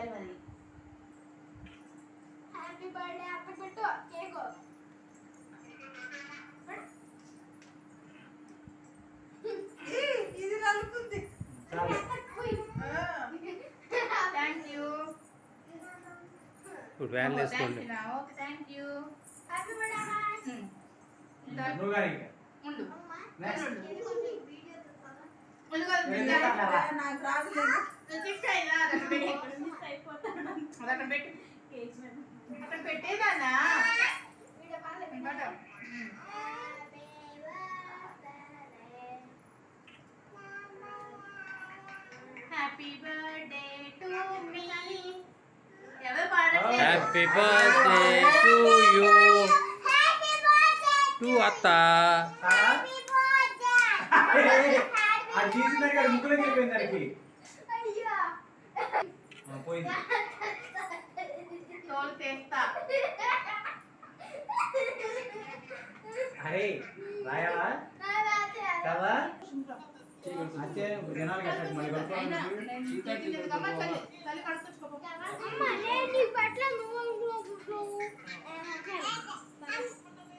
చేయాలి మరి. Happy birthday అక్కడ పెట్టు కేక్. ఇది నలుపుంది. Thank you. ఇప్పుడు వ్యాన్ వేసుకోండి. Okay thank you. Happy birthday నువ్వు గాని ఉండు. నెక్స్ట్ నాకు రాదులేదు. అక్కడ పెట్టేదానా హ్యాపీ బర్త్డే టు మీ. ఎవరు పాడట్లేదు. Happy birthday to you. To అత్త. అది తీసినాక ముక్కులోకి వెళ్ళిపోయింది దానికి. పోయింది. తోలు తెస్తా. అరే రాయాలా కదా అంతే జనాలు కట్టాలి మళ్ళీ అయినా కొనుక్కోవాలి. నేను తిరిగి గమ్మ తల్లి కడుక్కొచ్చుకోపో.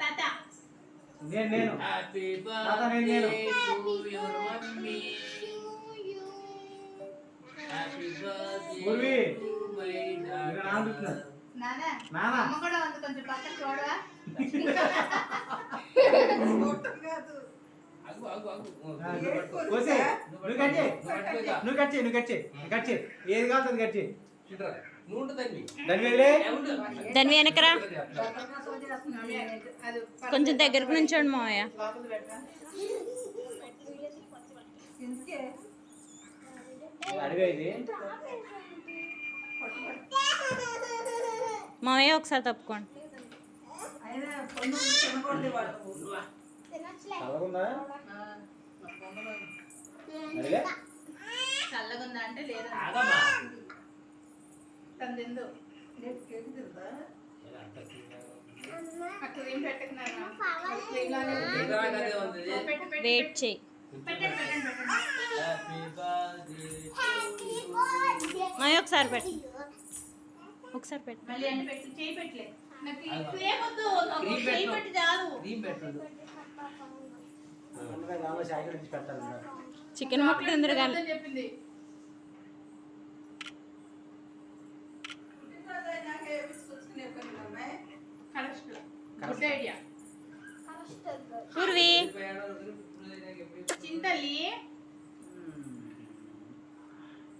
తాత నేను హ్యాపీ తాత నేను to your mummy. Happy birthday Purvi. To my ఇంకా నాన్న చూస్తున్నారు. నానా నానా. అమ్మ కూడా ఉంది కొంచెం పక్కన చూడవా. అగు అగు అగు. కోసే నువ్వు కట్ చేయి నువ్వు కట్ చేయి నువ్వు కట్ చేయి కట్ చేయి ఏది కావాలి కట్ చేయి నువ్వు తన్వి. దాని వెళ్ళే దాని వెనకరా అది కొంచెం దగ్గరకు నుంచోండి మావయ్య. లోపల పెట్టరా. ఇందుకే అడిగా ఇది మావయ్య ఒకసారి తప్పుకోండి. అయినా పొందు తినకూడదు వాడు. చల్లగుందా అడిగా చల్లగా ఉందా అంటే లేదా ఆగమ్మా. తను తిందు. కేక్ తిందా అక్కడ ఏం పెట్టకున్నాను. ఇలాగే ఉంది. వెయిట్ చేయి. పెట్టండి పెట్టండి పెట్టండి. Happy birthday. మావయ్య ఒకసారి పెట్టు. ఒకసారి పెట్టు. మళ్ళీ అన్ని పెట్టి చేయి పెట్టలే. నాకు ఈ క్రీమ్ వద్దు. నాకు చేయి పెట్టి చాలు. క్రీమ్ పెట్టు. దానిలో చాకలి తీసి పెట్టాలి చికెన్ ముక్కలు తిందరు కానీ వద్దని చెప్పింది. కరెక్ట్. Good idea. పూర్వి చింతల్లి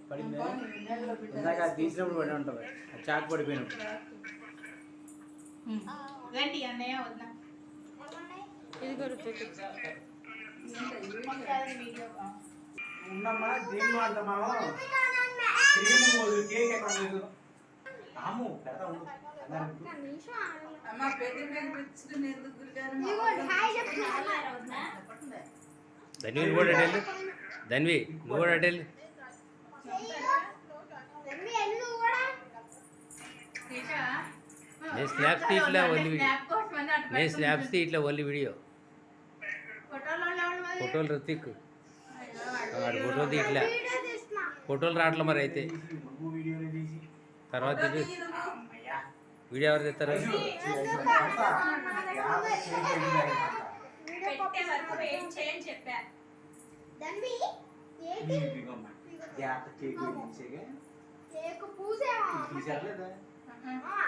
పడింది ఇందాక అది తీసినప్పుడు పడి ఉంటుంది చాకు పడిపోయినప్పుడు రండి అన్నయ్య వద్దా. ఇది గుర్తు. వీడియో ఉన్నమ్మా దీన్ని అంత మనం క్రీమ్ పోదు కేక్ ఎక్కడ లేదు ఆము పెడతా ఉండు అమ్మ పెద్ద మీద పిచ్చుకుని ఎందుకు గురిగారు. ధన్వి నువ్వు కూడా అటెళ్ళు. ధన్వి నువ్వు కూడా అటెళ్ళు. నేను స్నాప్స్ తీయట్లే ఓన్లీ వీడియో. నేను స్నాప్స్ తీయట్లే ఓన్లీ వీడియో. ఫోటోలు రుతిక్ వాడు ఫోటోలు తీయట్లే. ఫోటోలు రావట్లే మరి అయితే వీడియోలు తీసి తర్వాత వీడియో ఎవరు తెస్తారు. కేక్ పూసే తీసారులేదా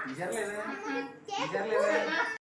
తీసారులేదా తీసారులేదా